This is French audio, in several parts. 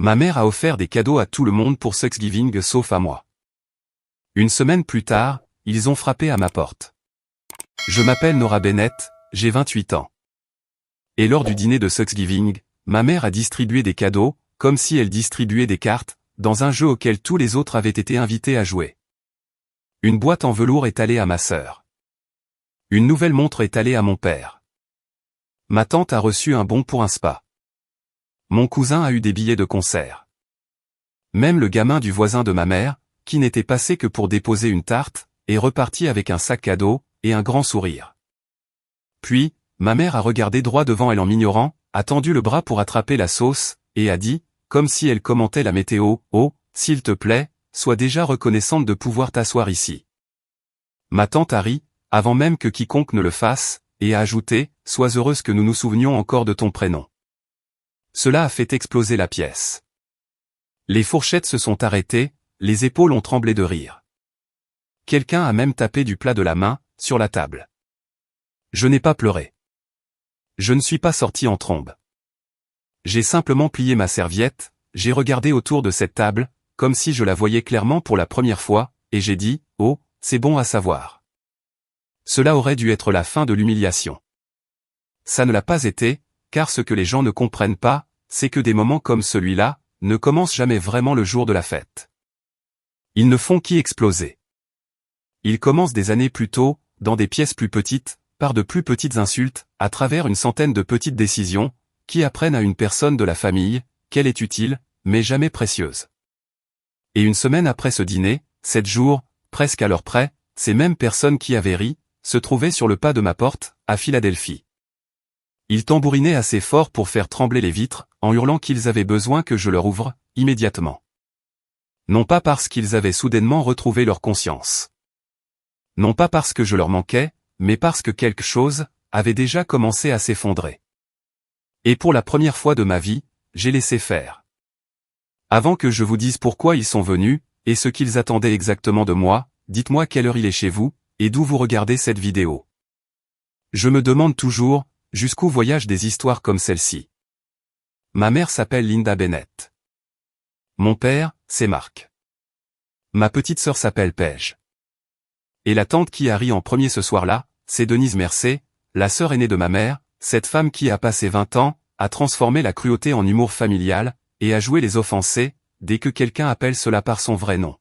Ma mère a offert des cadeaux à tout le monde pour Thanksgiving sauf à moi. Une semaine plus tard, ils ont frappé à ma porte. Je m'appelle Nora Bennett, j'ai 28 ans. Et lors du dîner de Thanksgiving, ma mère a distribué des cadeaux, comme si elle distribuait des cartes, dans un jeu auquel tous les autres avaient été invités à jouer. Une boîte en velours est allée à ma sœur. Une nouvelle montre est allée à mon père. Ma tante a reçu un bon pour un spa. Mon cousin a eu des billets de concert. Même le gamin du voisin de ma mère, qui n'était passé que pour déposer une tarte, est reparti avec un sac cadeau, et un grand sourire. Puis, ma mère a regardé droit devant elle en m'ignorant, a tendu le bras pour attraper la sauce, et a dit, comme si elle commentait la météo, « Oh, s'il te plaît, sois déjà reconnaissante de pouvoir t'asseoir ici. » Ma tante a ri, avant même que quiconque ne le fasse, et a ajouté, « Sois heureuse que nous nous souvenions encore de ton prénom. » Cela a fait exploser la pièce. Les fourchettes se sont arrêtées, les épaules ont tremblé de rire. Quelqu'un a même tapé du plat de la main, sur la table. Je n'ai pas pleuré. Je ne suis pas sorti en trombe. J'ai simplement plié ma serviette, j'ai regardé autour de cette table, comme si je la voyais clairement pour la première fois, et j'ai dit, « Oh, c'est bon à savoir. » Cela aurait dû être la fin de l'humiliation. Ça ne l'a pas été, car ce que les gens ne comprennent pas, c'est que des moments comme celui-là, ne commencent jamais vraiment le jour de la fête. Ils ne font qu'y exploser. Ils commencent des années plus tôt, dans des pièces plus petites, par de plus petites insultes, à travers une centaine de petites décisions, qui apprennent à une personne de la famille, qu'elle est utile, mais jamais précieuse. Et une semaine après ce dîner, 7 jours, presque à l'heure près, ces mêmes personnes qui avaient ri, se trouvaient sur le pas de ma porte, à Philadelphie. Ils tambourinaient assez fort pour faire trembler les vitres, en hurlant qu'ils avaient besoin que je leur ouvre, immédiatement. Non pas parce qu'ils avaient soudainement retrouvé leur conscience. Non pas parce que je leur manquais, mais parce que quelque chose avait déjà commencé à s'effondrer. Et pour la première fois de ma vie, j'ai laissé faire. Avant que je vous dise pourquoi ils sont venus, et ce qu'ils attendaient exactement de moi, dites-moi quelle heure il est chez vous, et d'où vous regardez cette vidéo. Je me demande toujours, jusqu'où voyagent des histoires comme celle-ci. Ma mère s'appelle Linda Bennett. Mon père, c'est Mark. Ma petite sœur s'appelle Paige. Et la tante qui a ri en premier ce soir-là, c'est Denise Mercé, la sœur aînée de ma mère, cette femme qui a passé 20 ans, a transformé la cruauté en humour familial, et a joué les offensés, dès que quelqu'un appelle cela par son vrai nom.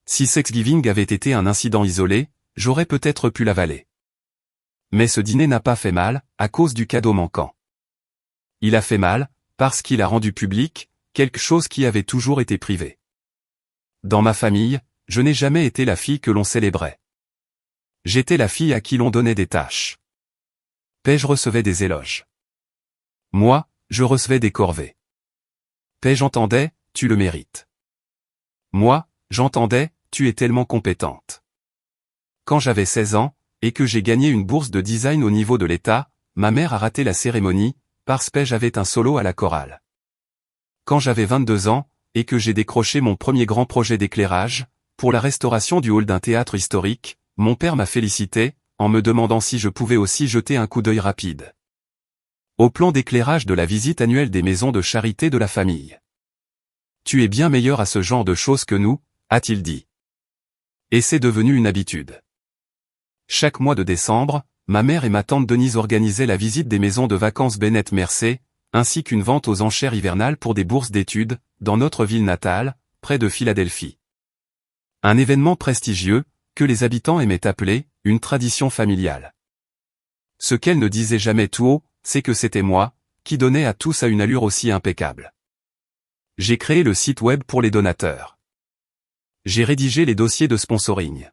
Si Thanksgiving avait été un incident isolé, j'aurais peut-être pu l'avaler. Mais ce dîner n'a pas fait mal, à cause du cadeau manquant. Il a fait mal, parce qu'il a rendu public, quelque chose qui avait toujours été privé. Dans ma famille, je n'ai jamais été la fille que l'on célébrait. J'étais la fille à qui l'on donnait des tâches. Paige recevait des éloges. Moi, je recevais des corvées. Paige entendait, tu le mérites. Moi, j'entendais, tu es tellement compétente. Quand j'avais 16 ans, et que j'ai gagné une bourse de design au niveau de l'État, ma mère a raté la cérémonie, parce que Paige avait un solo à la chorale. Quand j'avais 22 ans, et que j'ai décroché mon premier grand projet d'éclairage, pour la restauration du hall d'un théâtre historique, mon père m'a félicité, en me demandant si je pouvais aussi jeter un coup d'œil rapide au plan d'éclairage de la visite annuelle des maisons de charité de la famille. Tu es bien meilleur à ce genre de choses que nous, a-t-il dit. Et c'est devenu une habitude. Chaque mois de décembre, ma mère et ma tante Denise organisaient la visite des maisons de vacances Bennett Mercé, ainsi qu'une vente aux enchères hivernales pour des bourses d'études, dans notre ville natale, près de Philadelphie. Un événement prestigieux, que les habitants aimaient appeler, une tradition familiale. Ce qu'elle ne disait jamais tout haut, c'est que c'était moi, qui donnais à tout ça une allure aussi impeccable. J'ai créé le site web pour les donateurs. J'ai rédigé les dossiers de sponsoring.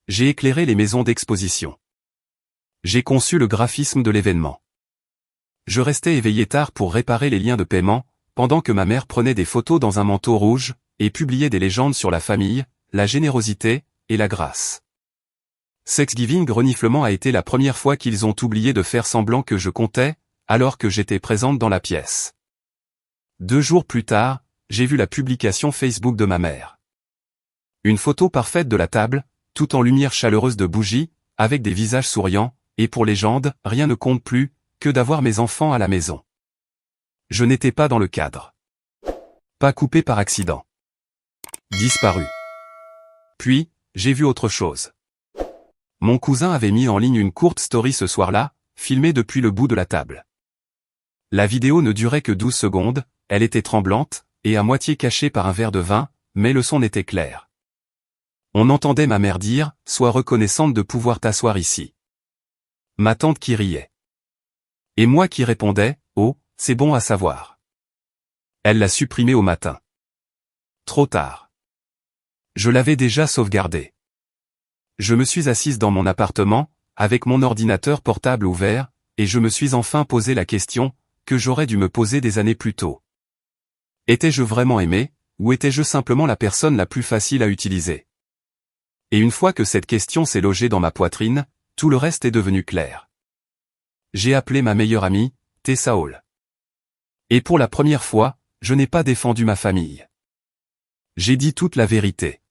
J'ai éclairé les maisons d'exposition. J'ai conçu le graphisme de l'événement. Je restais éveillé tard pour réparer les liens de paiement, pendant que ma mère prenait des photos dans un manteau rouge, et publiait des légendes sur la famille, la générosité, et la grâce. Thanksgiving reniflement a été la première fois qu'ils ont oublié de faire semblant que je comptais, alors que j'étais présente dans la pièce. 2 jours plus tard, j'ai vu la publication Facebook de ma mère. Une photo parfaite de la table, tout en lumière chaleureuse de bougies, avec des visages souriants, et pour légende, rien ne compte plus, que d'avoir mes enfants à la maison. Je n'étais pas dans le cadre. Pas coupé par accident. Disparu. Puis, j'ai vu autre chose. Mon cousin avait mis en ligne une courte story ce soir-là, filmée depuis le bout de la table. La vidéo ne durait que 12 secondes, elle était tremblante, et à moitié cachée par un verre de vin, mais le son était clair. On entendait ma mère dire « Sois reconnaissante de pouvoir t'asseoir ici ». Ma tante qui riait. Et moi qui répondais « Oh, c'est bon à savoir ». Elle l'a supprimé au matin. Trop tard. Je l'avais déjà sauvegardé. Je me suis assise dans mon appartement, avec mon ordinateur portable ouvert, et je me suis enfin posé la question que j'aurais dû me poser des années plus tôt. Étais-je vraiment aimé, ou étais-je simplement la personne la plus facile à utiliser? Et une fois que cette question s'est logée dans ma poitrine, tout le reste est devenu clair. J'ai appelé ma meilleure amie, Tessa Hall. Et pour la première fois, je n'ai pas défendu ma famille. J'ai dit toute la vérité.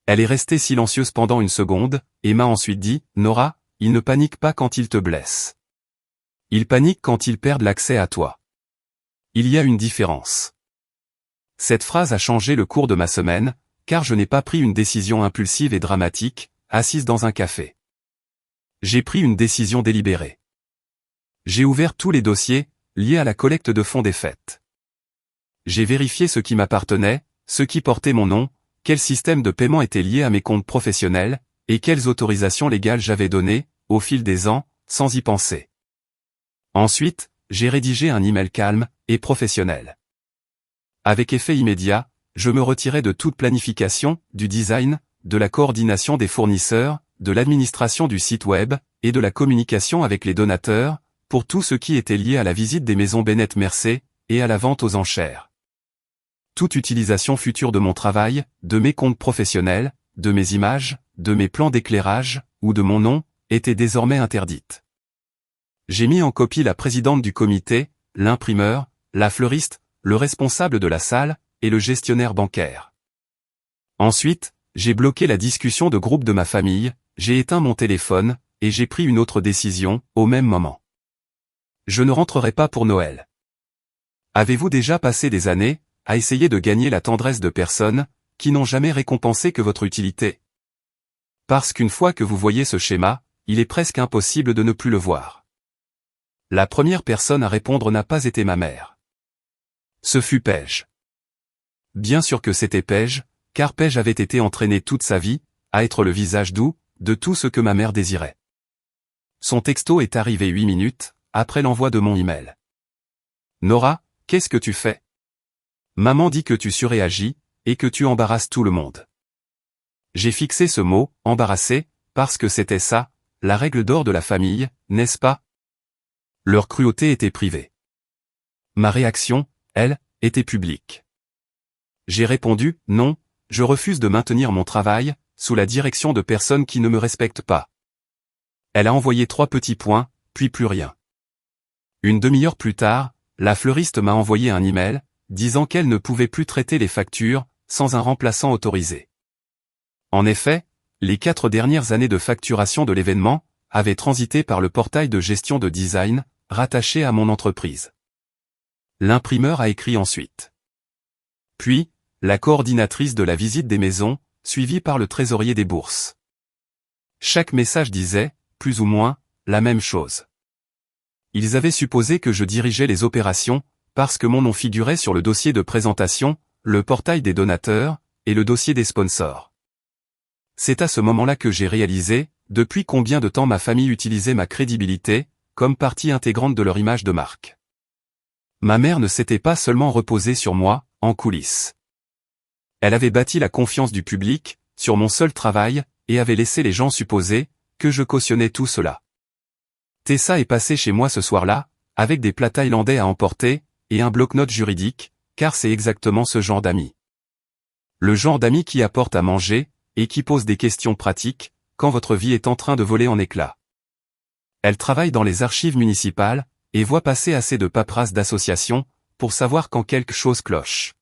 Elle est restée silencieuse pendant une seconde, et m'a ensuite dit, « Nora, ils ne paniquent pas quand ils te blessent. Ils paniquent quand ils perdent l'accès à toi. Il y a une différence. » Cette phrase a changé le cours de ma semaine, car je n'ai pas pris une décision impulsive et dramatique, assise dans un café. J'ai pris une décision délibérée. J'ai ouvert tous les dossiers, liés à la collecte de fonds des fêtes. J'ai vérifié ce qui m'appartenait, ce qui portait mon nom, quel système de paiement était lié à mes comptes professionnels, et quelles autorisations légales j'avais données, au fil des ans, sans y penser. Ensuite, j'ai rédigé un email calme et professionnel. Avec effet immédiat, je me retirais de toute planification, du design, de la coordination des fournisseurs, de l'administration du site web, et de la communication avec les donateurs, pour tout ce qui était lié à la visite des maisons Bennett Mercé, et à la vente aux enchères. Toute utilisation future de mon travail, de mes comptes professionnels, de mes images, de mes plans d'éclairage, ou de mon nom, était désormais interdite. J'ai mis en copie la présidente du comité, l'imprimeur, la fleuriste, le responsable de la salle, et le gestionnaire bancaire. Ensuite, j'ai bloqué la discussion de groupe de ma famille, j'ai éteint mon téléphone, et j'ai pris une autre décision, au même moment. Je ne rentrerai pas pour Noël. Avez-vous déjà passé des années, à essayer de gagner la tendresse de personnes, qui n'ont jamais récompensé que votre utilité? Parce qu'une fois que vous voyez ce schéma, il est presque impossible de ne plus le voir. La première personne à répondre n'a pas été ma mère. Ce fut Paige. Bien sûr que c'était Paige, car Paige avait été entraînée toute sa vie, à être le visage doux, de tout ce que ma mère désirait. Son texto est arrivé 8 minutes, après l'envoi de mon email. Nora, qu'est-ce que tu fais? Maman dit que tu surréagis, et que tu embarrasses tout le monde. J'ai fixé ce mot, embarrassé, parce que c'était ça, la règle d'or de la famille, n'est-ce pas? Leur cruauté était privée. Ma réaction, elle, était publique. J'ai répondu, non, je refuse de maintenir mon travail, sous la direction de personnes qui ne me respectent pas. Elle a envoyé 3 petits points, puis plus rien. Une demi-heure plus tard, la fleuriste m'a envoyé un email, disant qu'elle ne pouvait plus traiter les factures, sans un remplaçant autorisé. En effet, les 4 dernières années de facturation de l'événement, avaient transité par le portail de gestion de design, rattaché à mon entreprise. L'imprimeur a écrit ensuite. Puis, la coordinatrice de la visite des maisons, suivie par le trésorier des bourses. Chaque message disait, plus ou moins, la même chose. Ils avaient supposé que je dirigeais les opérations, parce que mon nom figurait sur le dossier de présentation, le portail des donateurs, et le dossier des sponsors. C'est à ce moment-là que j'ai réalisé, depuis combien de temps ma famille utilisait ma crédibilité, comme partie intégrante de leur image de marque. Ma mère ne s'était pas seulement reposée sur moi, en coulisses. Elle avait bâti la confiance du public, sur mon seul travail, et avait laissé les gens supposer, que je cautionnais tout cela. Tessa est passée chez moi ce soir-là, avec des plats thaïlandais à emporter, et un bloc-notes juridique, car c'est exactement ce genre d'ami. Le genre d'ami qui apporte à manger, et qui pose des questions pratiques, quand votre vie est en train de voler en éclats. Elle travaille dans les archives municipales, et voit passer assez de paperasse d'associations, pour savoir quand quelque chose cloche.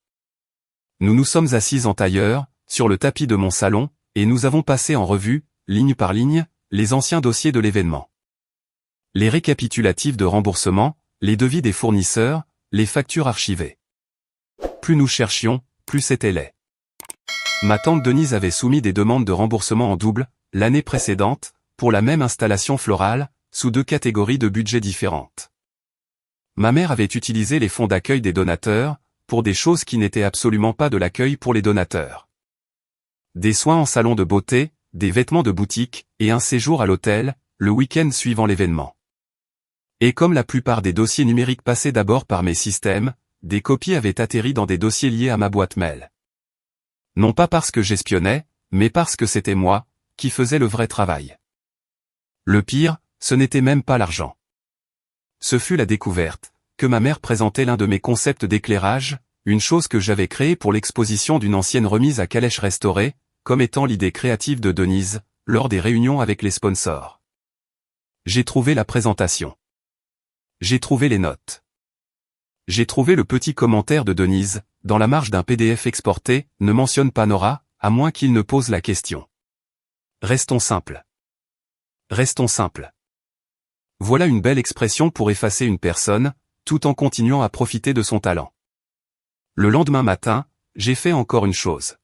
Nous nous sommes assis en tailleur, sur le tapis de mon salon, et nous avons passé en revue, ligne par ligne, les anciens dossiers de l'événement. Les récapitulatifs de remboursement, les devis des fournisseurs, les factures archivées. Plus nous cherchions, plus c'était laid. Ma tante Denise avait soumis des demandes de remboursement en double, l'année précédente, pour la même installation florale, sous 2 catégories de budgets différentes. Ma mère avait utilisé les fonds d'accueil des donateurs, pour des choses qui n'étaient absolument pas de l'accueil pour les donateurs. Des soins en salon de beauté, des vêtements de boutique, et un séjour à l'hôtel, le week-end suivant l'événement. Et comme la plupart des dossiers numériques passaient d'abord par mes systèmes, des copies avaient atterri dans des dossiers liés à ma boîte mail. Non pas parce que j'espionnais, mais parce que c'était moi, qui faisais le vrai travail. Le pire, ce n'était même pas l'argent. Ce fut la découverte, que ma mère présentait l'un de mes concepts d'éclairage, une chose que j'avais créée pour l'exposition d'une ancienne remise à calèche restaurée, comme étant l'idée créative de Denise, lors des réunions avec les sponsors. J'ai trouvé la présentation. J'ai trouvé les notes. J'ai trouvé le petit commentaire de Denise, dans la marge d'un PDF exporté, ne mentionne pas Nora, à moins qu'il ne pose la question. Restons simples. Restons simples. Voilà une belle expression pour effacer une personne, tout en continuant à profiter de son talent. Le lendemain matin, j'ai fait encore une chose.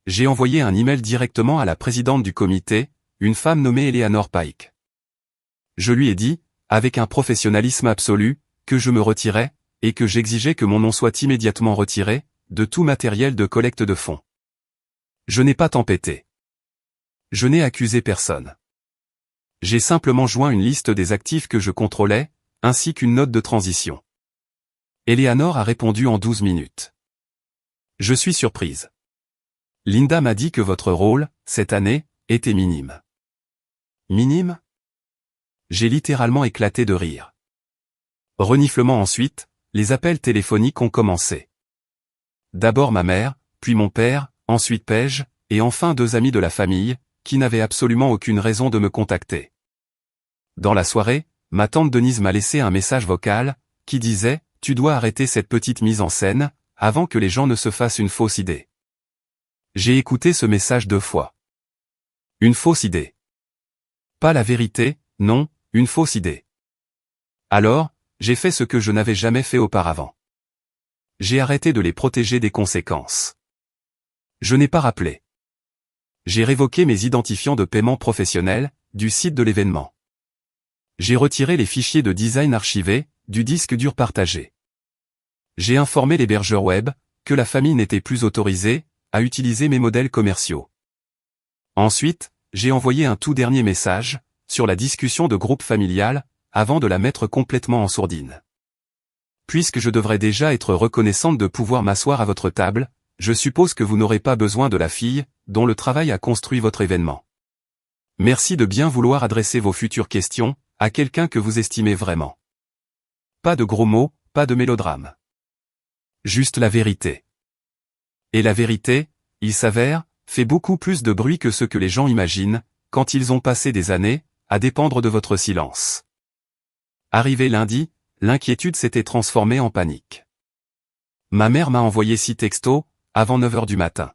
J'ai envoyé un email directement à la présidente du comité, une femme nommée Eleanor Pike. Je lui ai dit, avec un professionnalisme absolu, que je me retirais, et que j'exigeais que mon nom soit immédiatement retiré, de tout matériel de collecte de fonds. Je n'ai pas tempêté. Je n'ai accusé personne. J'ai simplement joint une liste des actifs que je contrôlais, ainsi qu'une note de transition. Eleanor a répondu en 12 minutes. Je suis surprise. Linda m'a dit que votre rôle, cette année, était minime. Minime ? J'ai littéralement éclaté de rire. Reniflement ensuite, les appels téléphoniques ont commencé. D'abord ma mère, puis mon père, ensuite Paige, et enfin 2 amis de la famille, qui n'avaient absolument aucune raison de me contacter. Dans la soirée, ma tante Denise m'a laissé un message vocal, qui disait « Tu dois arrêter cette petite mise en scène, avant que les gens ne se fassent une fausse idée. » J'ai écouté ce message 2 fois. Une fausse idée. Pas la vérité, non, une fausse idée. Alors, j'ai fait ce que je n'avais jamais fait auparavant. J'ai arrêté de les protéger des conséquences. Je n'ai pas rappelé. J'ai révoqué mes identifiants de paiement professionnels, du site de l'événement. J'ai retiré les fichiers de design archivés, du disque dur partagé. J'ai informé l'hébergeur web, que la famille n'était plus autorisée, à utiliser mes modèles commerciaux. Ensuite, j'ai envoyé un tout dernier message, sur la discussion de groupe familial, avant de la mettre complètement en sourdine. Puisque je devrais déjà être reconnaissante de pouvoir m'asseoir à votre table, je suppose que vous n'aurez pas besoin de la fille, dont le travail a construit votre événement. Merci de bien vouloir adresser vos futures questions, à quelqu'un que vous estimez vraiment. Pas de gros mots, pas de mélodrame. Juste la vérité. Et la vérité, il s'avère, fait beaucoup plus de bruit que ce que les gens imaginent, quand ils ont passé des années, à dépendre de votre silence. Arrivé lundi, l'inquiétude s'était transformée en panique. Ma mère m'a envoyé 6 textos, avant 9 heures du matin.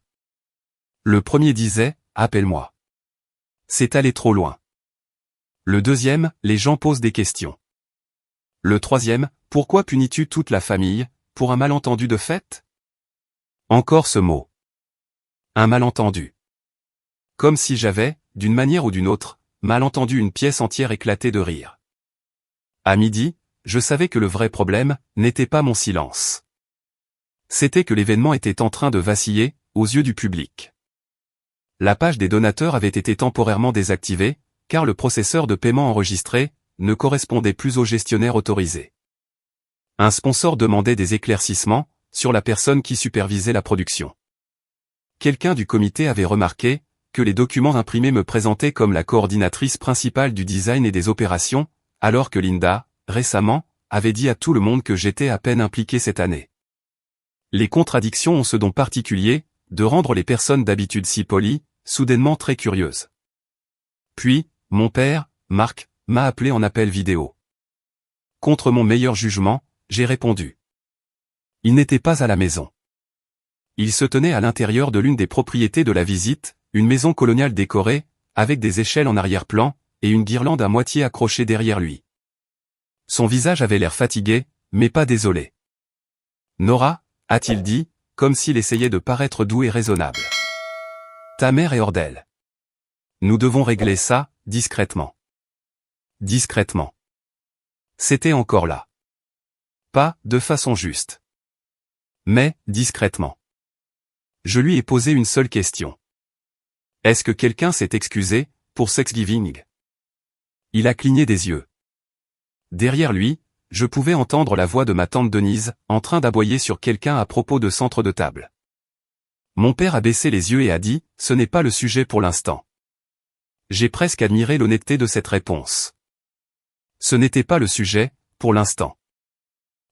Le premier disait, « Appelle-moi. C'est allé trop loin. » Le deuxième, « Les gens posent des questions. » Le troisième, « Pourquoi punis-tu toute la famille, pour un malentendu de fait ?» Encore ce mot. Un malentendu. Comme si j'avais, d'une manière ou d'une autre, mal entendu une pièce entière éclater de rire. À midi, je savais que le vrai problème, n'était pas mon silence. C'était que l'événement était en train de vaciller, aux yeux du public. La page des donateurs avait été temporairement désactivée, car le processeur de paiement enregistré, ne correspondait plus au gestionnaire autorisé. Un sponsor demandait des éclaircissements, sur la personne qui supervisait la production. Quelqu'un du comité avait remarqué, que les documents imprimés me présentaient comme la coordinatrice principale du design et des opérations, alors que Linda, récemment, avait dit à tout le monde que j'étais à peine impliqué cette année. Les contradictions ont ce don particulier, de rendre les personnes d'habitude si polies, soudainement très curieuses. Puis, mon père, Marc, m'a appelé en appel vidéo. Contre mon meilleur jugement, j'ai répondu. Il n'était pas à la maison. Il se tenait à l'intérieur de l'une des propriétés de la visite, une maison coloniale décorée, avec des échelles en arrière-plan, et une guirlande à moitié accrochée derrière lui. Son visage avait l'air fatigué, mais pas désolé. Nora, a-t-il dit, comme s'il essayait de paraître doux et raisonnable. Ta mère est hors d'elle. Nous devons régler ça, discrètement. Discrètement. C'était encore là. Pas de façon juste. Mais, discrètement. Je lui ai posé une seule question. Est-ce que quelqu'un s'est excusé pour Thanksgiving? Il a cligné des yeux. Derrière lui, je pouvais entendre la voix de ma tante Denise, en train d'aboyer sur quelqu'un à propos de centre de table. Mon père a baissé les yeux et a dit, ce n'est pas le sujet pour l'instant. J'ai presque admiré l'honnêteté de cette réponse. Ce n'était pas le sujet, pour l'instant.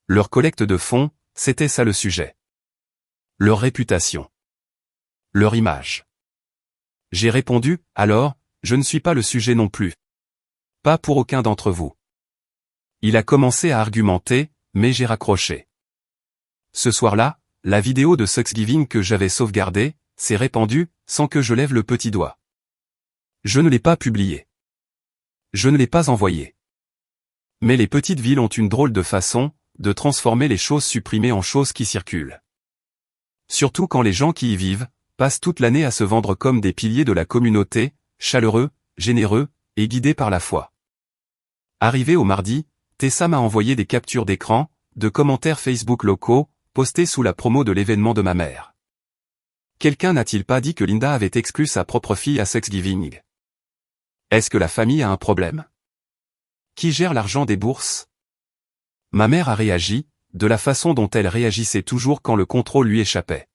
Leur collecte de fonds, c'était ça le sujet. Leur réputation. Leur image. J'ai répondu, alors, je ne suis pas le sujet non plus. Pas pour aucun d'entre vous. Il a commencé à argumenter, mais j'ai raccroché. Ce soir-là, la vidéo de Thanksgiving que j'avais sauvegardée, s'est répandue, sans que je lève le petit doigt. Je ne l'ai pas publiée. Je ne l'ai pas envoyée. Mais les petites villes ont une drôle de façon, de transformer les choses supprimées en choses qui circulent. Surtout quand les gens qui y vivent, passent toute l'année à se vendre comme des piliers de la communauté, chaleureux, généreux, et guidés par la foi. Arrivé au mardi, Tessa m'a envoyé des captures d'écran, de commentaires Facebook locaux, postés sous la promo de l'événement de ma mère. Quelqu'un n'a-t-il pas dit que Linda avait exclu sa propre fille à Thanksgiving? Est-ce que la famille a un problème? Qui gère l'argent des bourses? Ma mère a réagi, de la façon dont elle réagissait toujours quand le contrôle lui échappait.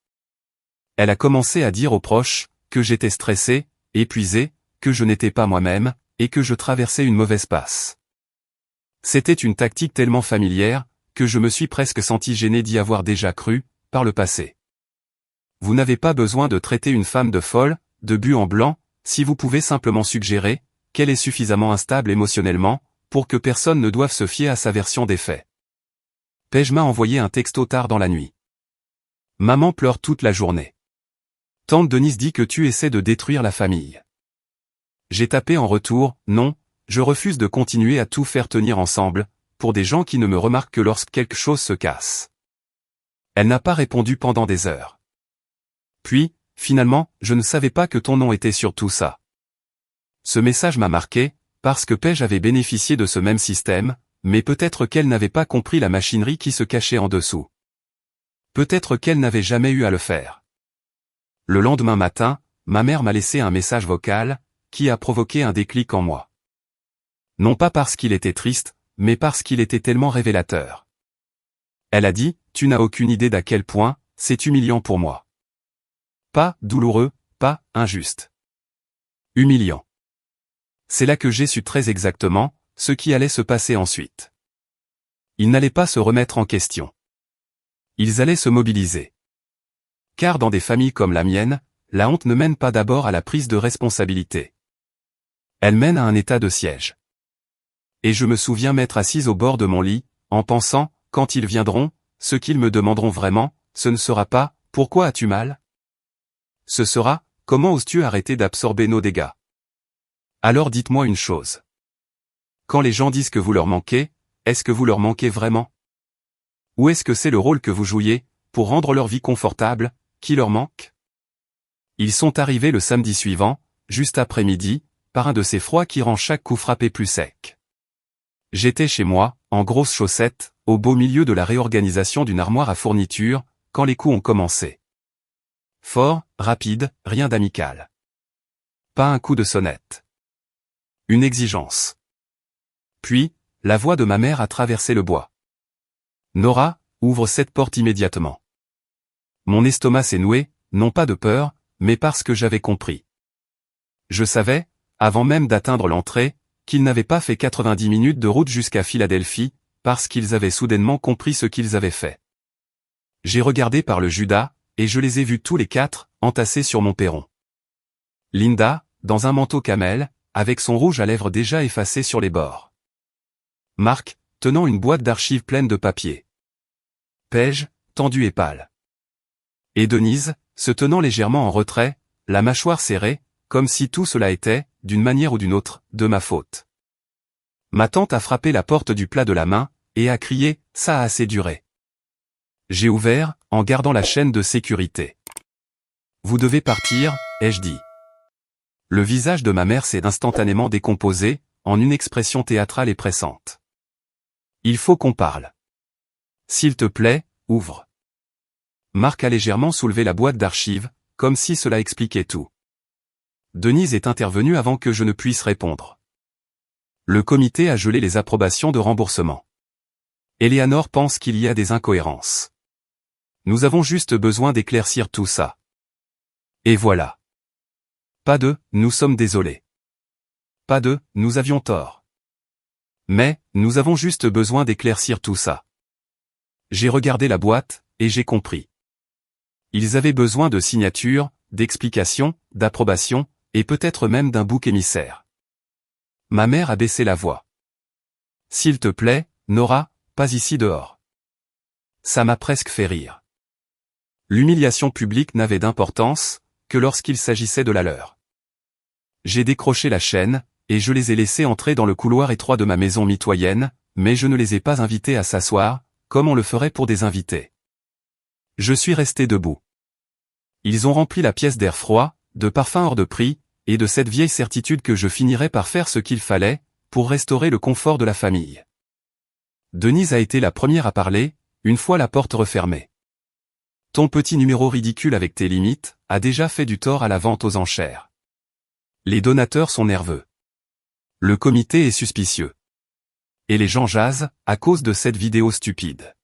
Elle a commencé à dire aux proches, que j'étais stressé, épuisé, que je n'étais pas moi-même, et que je traversais une mauvaise passe. C'était une tactique tellement familière, que je me suis presque senti gêné d'y avoir déjà cru, par le passé. Vous n'avez pas besoin de traiter une femme de folle, de but en blanc, si vous pouvez simplement suggérer, qu'elle est suffisamment instable émotionnellement, pour que personne ne doive se fier à sa version des faits. Paige m'a envoyé un texto tard dans la nuit. Maman pleure toute la journée. Tante Denise dit que tu essaies de détruire la famille. J'ai tapé en retour, non, je refuse de continuer à tout faire tenir ensemble, pour des gens qui ne me remarquent que lorsque quelque chose se casse. Elle n'a pas répondu pendant des heures. Puis, finalement, je ne savais pas que ton nom était sur tout ça. Ce message m'a marqué, parce que Paige avait bénéficié de ce même système, mais peut-être qu'elle n'avait pas compris la machinerie qui se cachait en dessous. Peut-être qu'elle n'avait jamais eu à le faire. Le lendemain matin, ma mère m'a laissé un message vocal, qui a provoqué un déclic en moi. Non pas parce qu'il était triste, mais parce qu'il était tellement révélateur. Elle a dit, tu n'as aucune idée d'à quel point, c'est humiliant pour moi. Pas douloureux, pas injuste. Humiliant. C'est là que j'ai su très exactement, ce qui allait se passer ensuite. Ils n'allaient pas se remettre en question. Ils allaient se mobiliser. Car dans des familles comme la mienne, la honte ne mène pas d'abord à la prise de responsabilité. Elle mène à un état de siège. Et je me souviens m'être assise au bord de mon lit, en pensant, quand ils viendront, ce qu'ils me demanderont vraiment, ce ne sera pas, pourquoi as-tu mal? Ce sera, comment oses-tu arrêter d'absorber nos dégâts? Alors dites-moi une chose. Quand les gens disent que vous leur manquez, est-ce que vous leur manquez vraiment? Ou est-ce que c'est le rôle que vous jouiez, pour rendre leur vie confortable, qui leur manque? Ils sont arrivés le samedi suivant, juste après midi, par un de ces froids qui rend chaque coup frappé plus sec. J'étais chez moi, en grosses chaussettes, au beau milieu de la réorganisation d'une armoire à fournitures, quand les coups ont commencé. Fort, rapide, rien d'amical. Pas un coup de sonnette. Une exigence. Puis, la voix de ma mère a traversé le bois. Nora, ouvre cette porte immédiatement. Mon estomac s'est noué, non pas de peur, mais parce que j'avais compris. Je savais, avant même d'atteindre l'entrée, qu'ils n'avaient pas fait 90 minutes de route jusqu'à Philadelphie, parce qu'ils avaient soudainement compris ce qu'ils avaient fait. J'ai regardé par le Judas, et je les ai vus tous les quatre, entassés sur mon perron. Linda, dans un manteau camel, avec son rouge à lèvres déjà effacé sur les bords. Marc, tenant une boîte d'archives pleine de papier. Paige, tendue et pâle. Et Denise, se tenant légèrement en retrait, la mâchoire serrée, comme si tout cela était, d'une manière ou d'une autre, de ma faute. Ma tante a frappé la porte du plat de la main, et a crié, ça a assez duré. J'ai ouvert, en gardant la chaîne de sécurité. Vous devez partir, ai-je dit. Le visage de ma mère s'est instantanément décomposé, en une expression théâtrale et pressante. Il faut qu'on parle. S'il te plaît, ouvre. Marc a légèrement soulevé la boîte d'archives, comme si cela expliquait tout. Denise est intervenue avant que je ne puisse répondre. Le comité a gelé les approbations de remboursement. Eleanor pense qu'il y a des incohérences. Nous avons juste besoin d'éclaircir tout ça. Et voilà. Pas de « nous sommes désolés ». Pas de « nous avions tort ». Mais, nous avons juste besoin d'éclaircir tout ça. J'ai regardé la boîte, et j'ai compris. Ils avaient besoin de signatures, d'explications, d'approbations, et peut-être même d'un bouc émissaire. Ma mère a baissé la voix. S'il te plaît, Nora, pas ici dehors. Ça m'a presque fait rire. L'humiliation publique n'avait d'importance que lorsqu'il s'agissait de la leur. J'ai décroché la chaîne, et je les ai laissés entrer dans le couloir étroit de ma maison mitoyenne, mais je ne les ai pas invités à s'asseoir, comme on le ferait pour des invités. Je suis resté debout. Ils ont rempli la pièce d'air froid, de parfums hors de prix, et de cette vieille certitude que je finirais par faire ce qu'il fallait, pour restaurer le confort de la famille. Denise a été la première à parler, une fois la porte refermée. Ton petit numéro ridicule avec tes limites, a déjà fait du tort à la vente aux enchères. Les donateurs sont nerveux. Le comité est suspicieux. Et les gens jasent, à cause de cette vidéo stupide.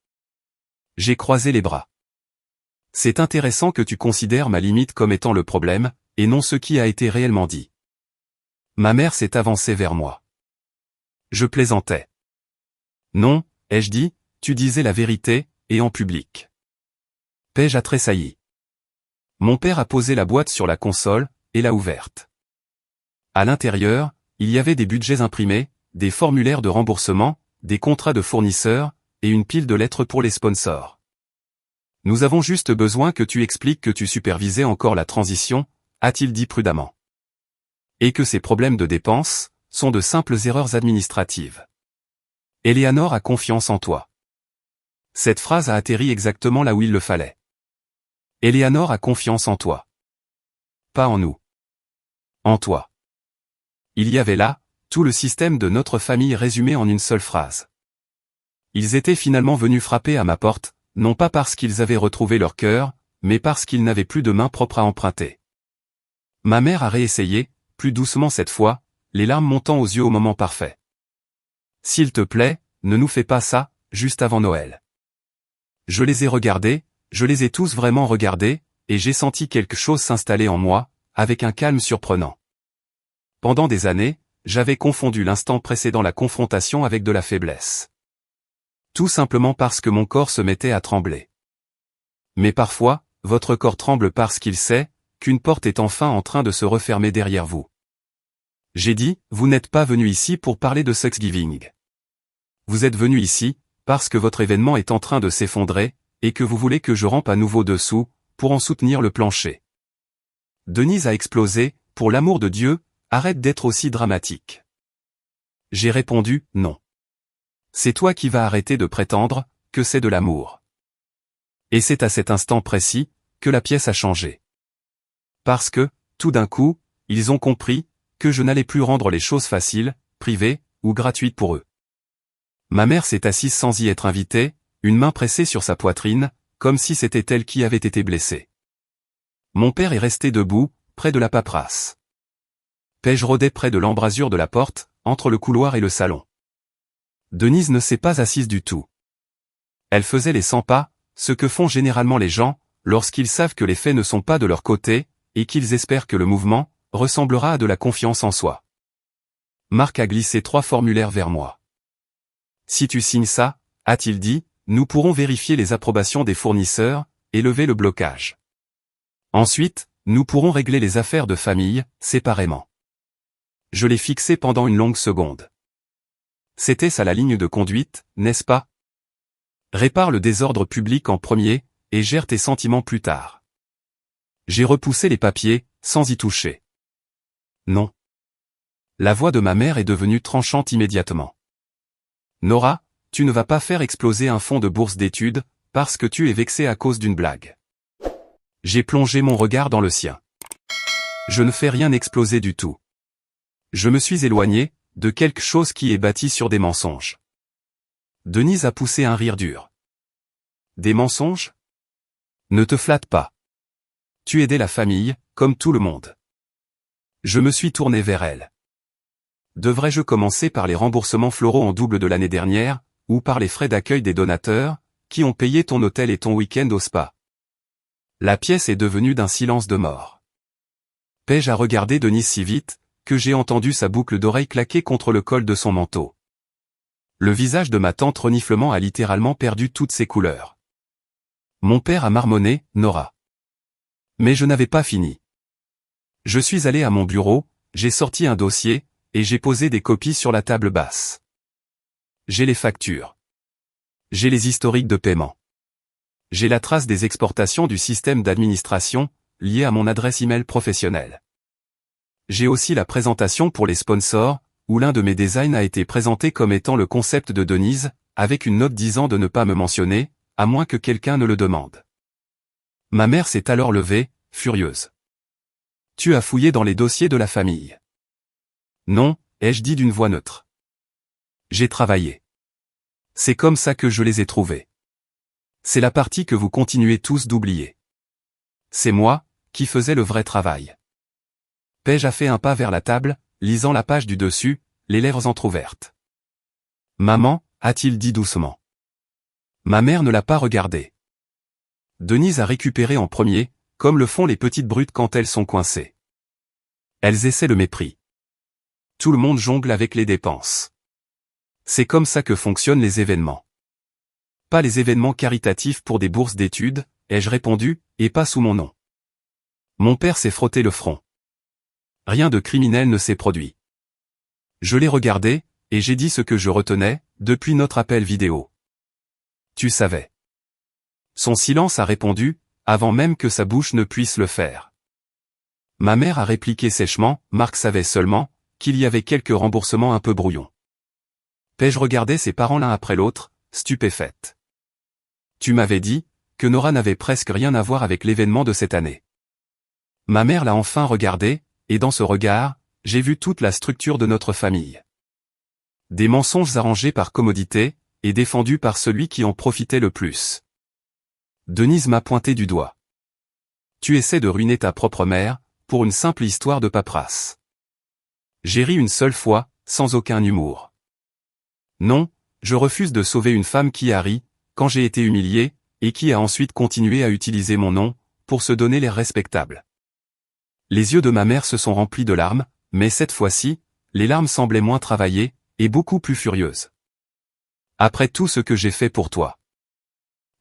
J'ai croisé les bras. C'est intéressant que tu considères ma limite comme étant le problème, et non ce qui a été réellement dit. Ma mère s'est avancée vers moi. Je plaisantais. Non, ai-je dit, tu disais la vérité, et en public. Paige a tressailli. Mon père a posé la boîte sur la console, et l'a ouverte. À l'intérieur, il y avait des budgets imprimés, des formulaires de remboursement, des contrats de fournisseurs, et une pile de lettres pour les sponsors. Nous avons juste besoin que tu expliques que tu supervisais encore la transition, a-t-il dit prudemment. Et que ces problèmes de dépenses sont de simples erreurs administratives. Eleanor a confiance en toi. Cette phrase a atterri exactement là où il le fallait. Eleanor a confiance en toi. Pas en nous. En toi. Il y avait là, tout le système de notre famille résumé en une seule phrase. Ils étaient finalement venus frapper à ma porte, non pas parce qu'ils avaient retrouvé leur cœur, mais parce qu'ils n'avaient plus de main propre à emprunter. Ma mère a réessayé, plus doucement cette fois, les larmes montant aux yeux au moment parfait. S'il te plaît, ne nous fais pas ça, juste avant Noël. Je les ai regardés, je les ai tous vraiment regardés, et j'ai senti quelque chose s'installer en moi, avec un calme surprenant. Pendant des années, j'avais confondu l'instant précédant la confrontation avec de la faiblesse. Tout simplement parce que mon corps se mettait à trembler. Mais parfois, votre corps tremble parce qu'il sait qu'une porte est enfin en train de se refermer derrière vous. J'ai dit, vous n'êtes pas venu ici pour parler de Thanksgiving. Vous êtes venu ici, parce que votre événement est en train de s'effondrer, et que vous voulez que je rampe à nouveau dessous, pour en soutenir le plancher. Denise a explosé, pour l'amour de Dieu, arrête d'être aussi dramatique. J'ai répondu, non. C'est toi qui vas arrêter de prétendre que c'est de l'amour. Et c'est à cet instant précis que la pièce a changé. Parce que, tout d'un coup, ils ont compris que je n'allais plus rendre les choses faciles, privées ou gratuites pour eux. Ma mère s'est assise sans y être invitée, une main pressée sur sa poitrine, comme si c'était elle qui avait été blessée. Mon père est resté debout, près de la paperasse. Paige rôdait près de l'embrasure de la porte, entre le couloir et le salon. Denise ne s'est pas assise du tout. Elle faisait les 100 pas, ce que font généralement les gens, lorsqu'ils savent que les faits ne sont pas de leur côté, et qu'ils espèrent que le mouvement ressemblera à de la confiance en soi. Marc a glissé 3 formulaires vers moi. Si tu signes ça, a-t-il dit, nous pourrons vérifier les approbations des fournisseurs, et lever le blocage. Ensuite, nous pourrons régler les affaires de famille, séparément. Je l'ai fixé pendant une longue seconde. C'était ça la ligne de conduite, n'est-ce pas? Répare le désordre public en premier, et gère tes sentiments plus tard. J'ai repoussé les papiers, sans y toucher. Non. La voix de ma mère est devenue tranchante immédiatement. Nora, tu ne vas pas faire exploser un fonds de bourse d'études, parce que tu es vexé à cause d'une blague. J'ai plongé mon regard dans le sien. Je ne fais rien exploser du tout. Je me suis éloigné de quelque chose qui est bâti sur des mensonges. Denise a poussé un rire dur. Des mensonges? Ne te flatte pas. Tu aidais la famille, comme tout le monde. Je me suis tourné vers elle. Devrais-je commencer par les remboursements floraux en double de l'année dernière, ou par les frais d'accueil des donateurs, qui ont payé ton hôtel et ton week-end au spa? La pièce est devenue d'un silence de mort. Paige a regardé Denise si vite, que j'ai entendu sa boucle d'oreille claquer contre le col de son manteau. Le visage de ma tante reniflement a littéralement perdu toutes ses couleurs. Mon père a marmonné, Nora. Mais je n'avais pas fini. Je suis allé à mon bureau, j'ai sorti un dossier, et j'ai posé des copies sur la table basse. J'ai les factures. J'ai les historiques de paiement. J'ai la trace des exportations du système d'administration, liées à mon adresse email professionnelle. J'ai aussi la présentation pour les sponsors, où l'un de mes designs a été présenté comme étant le concept de Denise, avec une note disant de ne pas me mentionner, à moins que quelqu'un ne le demande. Ma mère s'est alors levée, furieuse. Tu as fouillé dans les dossiers de la famille. Non, ai-je dit d'une voix neutre. J'ai travaillé. C'est comme ça que je les ai trouvés. C'est la partie que vous continuez tous d'oublier. C'est moi, qui faisais le vrai travail. Paige a fait un pas vers la table, lisant la page du dessus, les lèvres entr'ouvertes. Maman, a-t-il dit doucement. Ma mère ne l'a pas regardé. Denise a récupéré en premier, comme le font les petites brutes quand elles sont coincées. Elles essaient le mépris. Tout le monde jongle avec les dépenses. C'est comme ça que fonctionnent les événements. Pas les événements caritatifs pour des bourses d'études, ai-je répondu, et pas sous mon nom. Mon père s'est frotté le front. Rien de criminel ne s'est produit. Je l'ai regardé, et j'ai dit ce que je retenais, depuis notre appel vidéo. Tu savais. Son silence a répondu, avant même que sa bouche ne puisse le faire. Ma mère a répliqué sèchement, Marc savait seulement, qu'il y avait quelques remboursements un peu brouillons. Paige regardait ses parents l'un après l'autre, stupéfaite. Tu m'avais dit, que Nora n'avait presque rien à voir avec l'événement de cette année. Ma mère l'a enfin regardé, et dans ce regard, j'ai vu toute la structure de notre famille. Des mensonges arrangés par commodité, et défendus par celui qui en profitait le plus. Denise m'a pointé du doigt. Tu essaies de ruiner ta propre mère, pour une simple histoire de paperasse. J'ai ri une seule fois, sans aucun humour. Non, je refuse de sauver une femme qui a ri, quand j'ai été humilié, et qui a ensuite continué à utiliser mon nom, pour se donner l'air respectable. Les yeux de ma mère se sont remplis de larmes, mais cette fois-ci, les larmes semblaient moins travaillées, et beaucoup plus furieuses. Après tout ce que j'ai fait pour toi.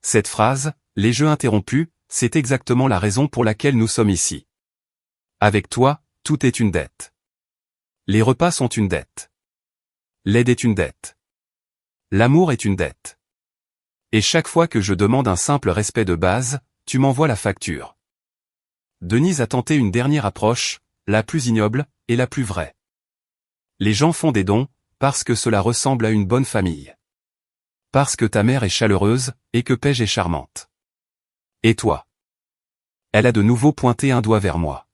Cette phrase, les jeux interrompus, c'est exactement la raison pour laquelle nous sommes ici. Avec toi, tout est une dette. Les repas sont une dette. L'aide est une dette. L'amour est une dette. Et chaque fois que je demande un simple respect de base, tu m'envoies la facture. Denise a tenté une dernière approche, la plus ignoble, et la plus vraie. Les gens font des dons, parce que cela ressemble à une bonne famille. Parce que ta mère est chaleureuse, et que Paige est charmante. Et toi? Elle a de nouveau pointé un doigt vers moi.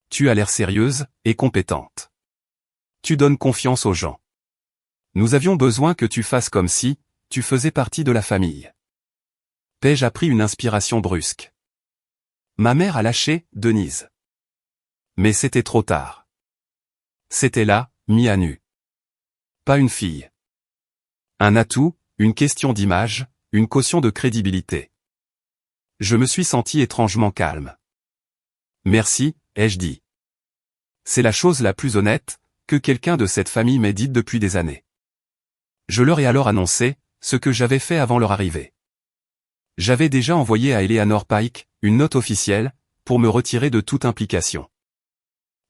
Tu as l'air sérieuse, et compétente. Tu donnes confiance aux gens. Nous avions besoin que tu fasses comme si, tu faisais partie de la famille. Paige a pris une inspiration brusque. Ma mère a lâché, Denise. Mais c'était trop tard. C'était là, mis à nu. Pas une fille. Un atout, une question d'image, une caution de crédibilité. Je me suis senti étrangement calme. Merci, ai-je dit. C'est la chose la plus honnête, que quelqu'un de cette famille m'ait dite depuis des années. Je leur ai alors annoncé, ce que j'avais fait avant leur arrivée. J'avais déjà envoyé à Eleanor Pike, une note officielle, pour me retirer de toute implication.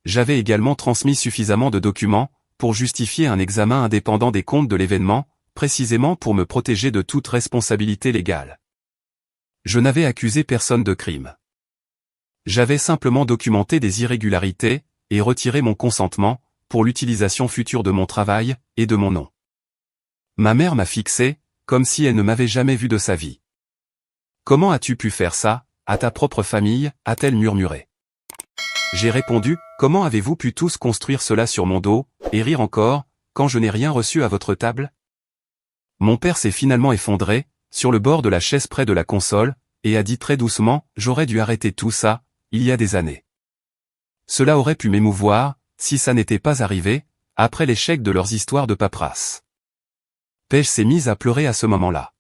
J'avais également transmis suffisamment de documents, pour justifier un examen indépendant des comptes de l'événement, précisément pour me protéger de toute responsabilité légale. Je n'avais accusé personne de crime. J'avais simplement documenté des irrégularités, et retiré mon consentement, pour l'utilisation future de mon travail, et de mon nom. Ma mère m'a fixé, comme si elle ne m'avait jamais vu de sa vie. Comment as-tu pu faire ça, à ta propre famille, a-t-elle murmuré. J'ai répondu, comment avez-vous pu tous construire cela sur mon dos, et rire encore, quand je n'ai rien reçu à votre table? Mon père s'est finalement effondré, sur le bord de la chaise près de la console, et a dit très doucement, j'aurais dû arrêter tout ça, il y a des années. Cela aurait pu m'émouvoir, si ça n'était pas arrivé, après l'échec de leurs histoires de paperasse. Paige s'est mise à pleurer à ce moment-là.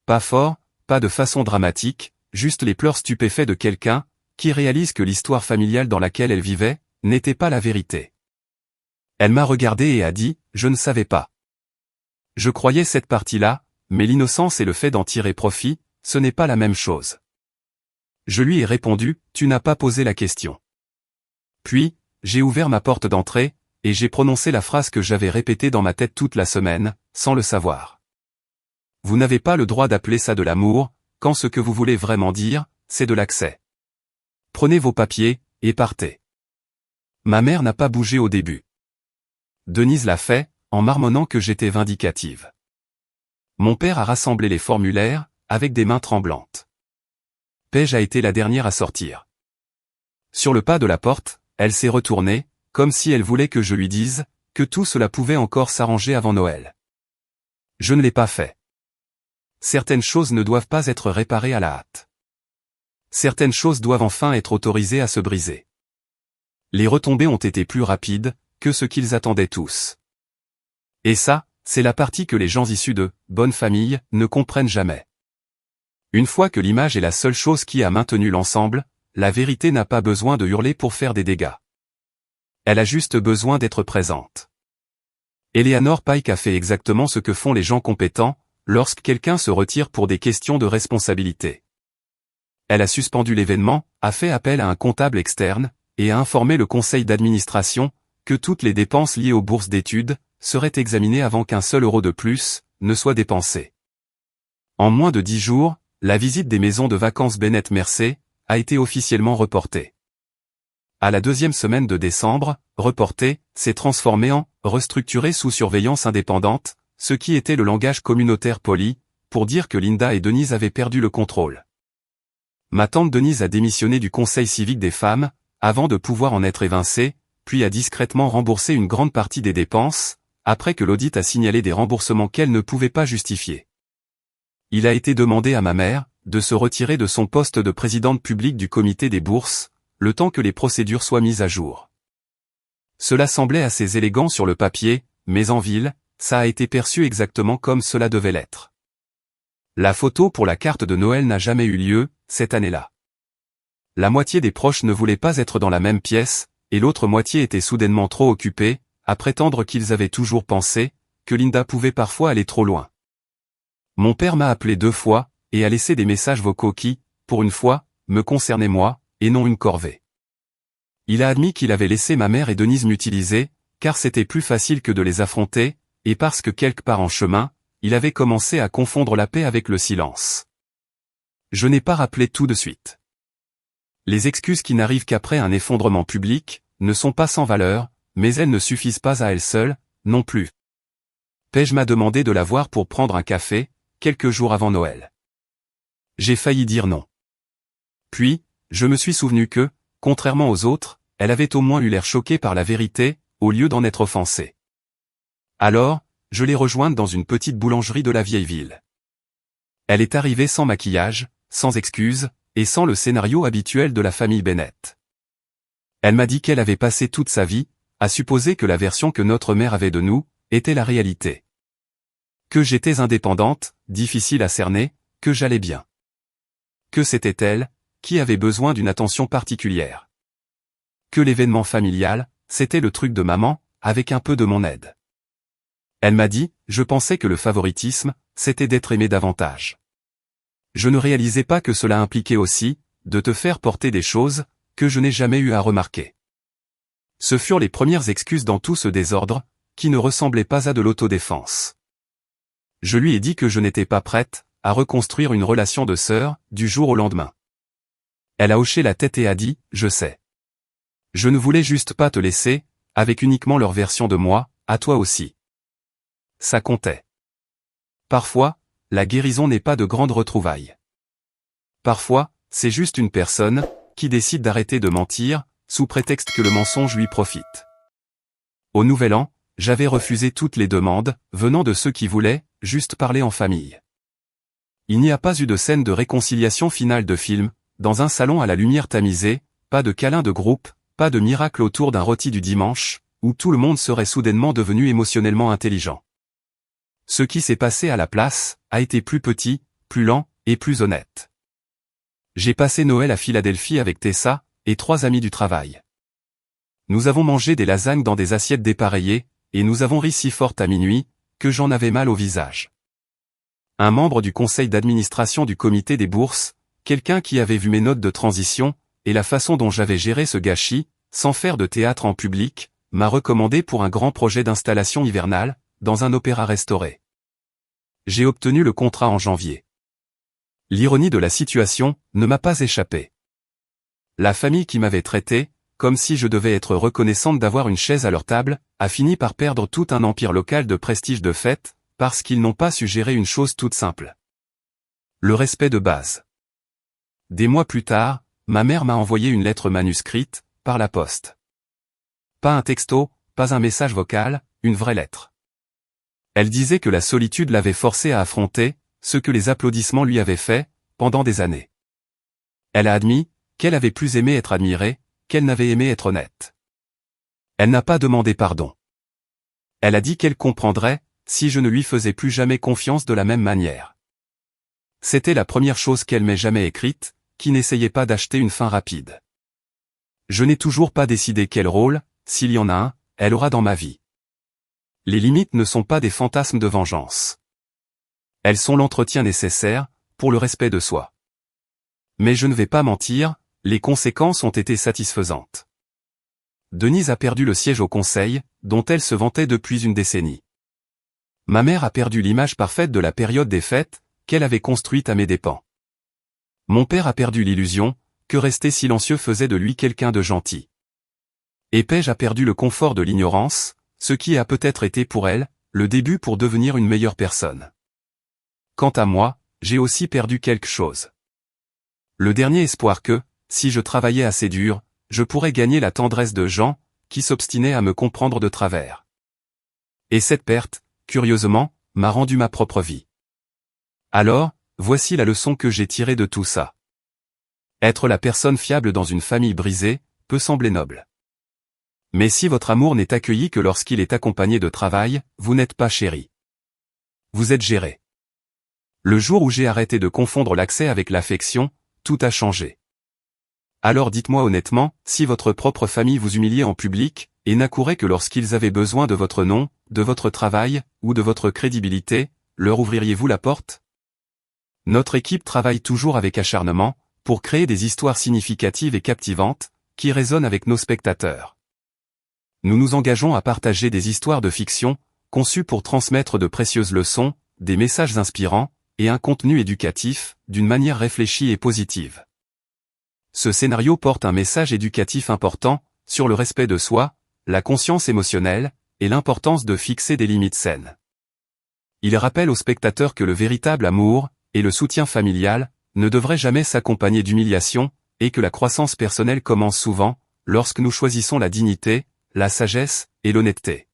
Pas fort, pas de façon dramatique, juste les pleurs stupéfaits de quelqu'un, qui réalise que l'histoire familiale dans laquelle elle vivait, n'était pas la vérité. Elle m'a regardé et a dit, je ne savais pas. Je croyais cette partie-là, mais l'innocence et le fait d'en tirer profit, ce n'est pas la même chose. Je lui ai répondu, tu n'as pas posé la question. Puis, j'ai ouvert ma porte d'entrée, et j'ai prononcé la phrase que j'avais répétée dans ma tête toute la semaine, sans le savoir. Vous n'avez pas le droit d'appeler ça de l'amour, quand ce que vous voulez vraiment dire, c'est de l'accès. Prenez vos papiers, et partez. Ma mère n'a pas bougé au début. Denise l'a fait, en marmonnant que j'étais vindicative. Mon père a rassemblé les formulaires, avec des mains tremblantes. Paige a été la dernière à sortir. Sur le pas de la porte, elle s'est retournée, comme si elle voulait que je lui dise, que tout cela pouvait encore s'arranger avant Noël. Je ne l'ai pas fait. Certaines choses ne doivent pas être réparées à la hâte. Certaines choses doivent enfin être autorisées à se briser. Les retombées ont été plus rapides, que ce qu'ils attendaient tous. Et ça, c'est la partie que les gens issus de « bonne famille » ne comprennent jamais. Une fois que l'image est la seule chose qui a maintenu l'ensemble, la vérité n'a pas besoin de hurler pour faire des dégâts. Elle a juste besoin d'être présente. Eleanor Pike a fait exactement ce que font les gens compétents, lorsque quelqu'un se retire pour des questions de responsabilité. Elle a suspendu l'événement, a fait appel à un comptable externe, et a informé le conseil d'administration, que toutes les dépenses liées aux bourses d'études, seraient examinées avant qu'un seul euro de plus, ne soit dépensé. En moins de 10 jours, la visite des maisons de vacances Bennett Mercey, a été officiellement reportée. À la deuxième semaine de décembre, reportée, s'est transformée en « restructurée sous surveillance indépendante », ce qui était le langage communautaire poli, pour dire que Linda et Denise avaient perdu le contrôle. Ma tante Denise a démissionné du conseil civique des femmes, avant de pouvoir en être évincée, puis a discrètement remboursé une grande partie des dépenses, après que l'audit a signalé des remboursements qu'elle ne pouvait pas justifier. Il a été demandé à ma mère, de se retirer de son poste de présidente publique du comité des bourses, le temps que les procédures soient mises à jour. Cela semblait assez élégant sur le papier, mais en ville, ça a été perçu exactement comme cela devait l'être. La photo pour la carte de Noël n'a jamais eu lieu, cette année-là. La moitié des proches ne voulaient pas être dans la même pièce, et l'autre moitié était soudainement trop occupée, à prétendre qu'ils avaient toujours pensé, que Linda pouvait parfois aller trop loin. Mon père m'a appelé 2 fois, et a laissé des messages vocaux qui, pour une fois, me concernaient moi, et non une corvée. Il a admis qu'il avait laissé ma mère et Denise m'utiliser, car c'était plus facile que de les affronter, et parce que quelque part en chemin, il avait commencé à confondre la paix avec le silence. Je n'ai pas rappelé tout de suite. Les excuses qui n'arrivent qu'après un effondrement public, ne sont pas sans valeur, mais elles ne suffisent pas à elles seules, non plus. Paige m'a demandé de la voir pour prendre un café, quelques jours avant Noël. J'ai failli dire non. Puis, je me suis souvenu que, contrairement aux autres, elle avait au moins eu l'air choquée par la vérité, au lieu d'en être offensée. Alors, je l'ai rejointe dans une petite boulangerie de la vieille ville. Elle est arrivée sans maquillage, sans excuses, et sans le scénario habituel de la famille Bennett. Elle m'a dit qu'elle avait passé toute sa vie, à supposer que la version que notre mère avait de nous, était la réalité. Que j'étais indépendante, difficile à cerner, que j'allais bien. Que c'était elle, qui avait besoin d'une attention particulière. Que l'événement familial, c'était le truc de maman, avec un peu de mon aide. Elle m'a dit, je pensais que le favoritisme, c'était d'être aimé davantage. Je ne réalisais pas que cela impliquait aussi, de te faire porter des choses, que je n'ai jamais eu à remarquer. Ce furent les premières excuses dans tout ce désordre, qui ne ressemblait pas à de l'autodéfense. Je lui ai dit que je n'étais pas prête, à reconstruire une relation de sœur, du jour au lendemain. Elle a hoché la tête et a dit, je sais. Je ne voulais juste pas te laisser, avec uniquement leur version de moi, à toi aussi. Ça comptait. Parfois, la guérison n'est pas de grandes retrouvailles. Parfois, c'est juste une personne qui décide d'arrêter de mentir, sous prétexte que le mensonge lui profite. Au Nouvel An, j'avais refusé toutes les demandes, venant de ceux qui voulaient juste parler en famille. Il n'y a pas eu de scène de réconciliation finale de film, dans un salon à la lumière tamisée, pas de câlin de groupe, pas de miracle autour d'un rôti du dimanche, où tout le monde serait soudainement devenu émotionnellement intelligent. Ce qui s'est passé à la place a été plus petit, plus lent et plus honnête. J'ai passé Noël à Philadelphie avec Tessa et 3 amis du travail. Nous avons mangé des lasagnes dans des assiettes dépareillées, et nous avons ri si fort à minuit, que j'en avais mal au visage. Un membre du conseil d'administration du comité des bourses, quelqu'un qui avait vu mes notes de transition, et la façon dont j'avais géré ce gâchis, sans faire de théâtre en public, m'a recommandé pour un grand projet d'installation hivernale, dans un opéra restauré. J'ai obtenu le contrat en janvier. L'ironie de la situation ne m'a pas échappé. La famille qui m'avait traité, comme si je devais être reconnaissante d'avoir une chaise à leur table, a fini par perdre tout un empire local de prestige de fête, parce qu'ils n'ont pas su gérer une chose toute simple. Le respect de base. Des mois plus tard, ma mère m'a envoyé une lettre manuscrite, par la poste. Pas un texto, pas un message vocal, une vraie lettre. Elle disait que la solitude l'avait forcée à affronter ce que les applaudissements lui avaient fait, pendant des années. Elle a admis qu'elle avait plus aimé être admirée, qu'elle n'avait aimé être honnête. Elle n'a pas demandé pardon. Elle a dit qu'elle comprendrait, si je ne lui faisais plus jamais confiance de la même manière. C'était la première chose qu'elle m'ait jamais écrite, qui n'essayait pas d'acheter une fin rapide. Je n'ai toujours pas décidé quel rôle, s'il y en a un, elle aura dans ma vie. Les limites ne sont pas des fantasmes de vengeance. Elles sont l'entretien nécessaire, pour le respect de soi. Mais je ne vais pas mentir, les conséquences ont été satisfaisantes. Denise a perdu le siège au conseil, dont elle se vantait depuis une décennie. Ma mère a perdu l'image parfaite de la période des fêtes, qu'elle avait construite à mes dépens. Mon père a perdu l'illusion, que rester silencieux faisait de lui quelqu'un de gentil. Et Paige a perdu le confort de l'ignorance, ce qui a peut-être été pour elle, le début pour devenir une meilleure personne. Quant à moi, j'ai aussi perdu quelque chose. Le dernier espoir que, si je travaillais assez dur, je pourrais gagner la tendresse de gens, qui s'obstinaient à me comprendre de travers. Et cette perte, curieusement, m'a rendu ma propre vie. Alors, voici la leçon que j'ai tirée de tout ça. Être la personne fiable dans une famille brisée, peut sembler noble. Mais si votre amour n'est accueilli que lorsqu'il est accompagné de travail, vous n'êtes pas chéri. Vous êtes géré. Le jour où j'ai arrêté de confondre l'accès avec l'affection, tout a changé. Alors dites-moi honnêtement, si votre propre famille vous humiliait en public, et n'accourait que lorsqu'ils avaient besoin de votre nom, de votre travail, ou de votre crédibilité, leur ouvririez-vous la porte? Notre équipe travaille toujours avec acharnement, pour créer des histoires significatives et captivantes, qui résonnent avec nos spectateurs. Nous nous engageons à partager des histoires de fiction, conçues pour transmettre de précieuses leçons, des messages inspirants, et un contenu éducatif, d'une manière réfléchie et positive. Ce scénario porte un message éducatif important, sur le respect de soi, la conscience émotionnelle, et l'importance de fixer des limites saines. Il rappelle aux spectateurs que le véritable amour, et le soutien familial, ne devraient jamais s'accompagner d'humiliation, et que la croissance personnelle commence souvent, lorsque nous choisissons la dignité, la sagesse, et l'honnêteté.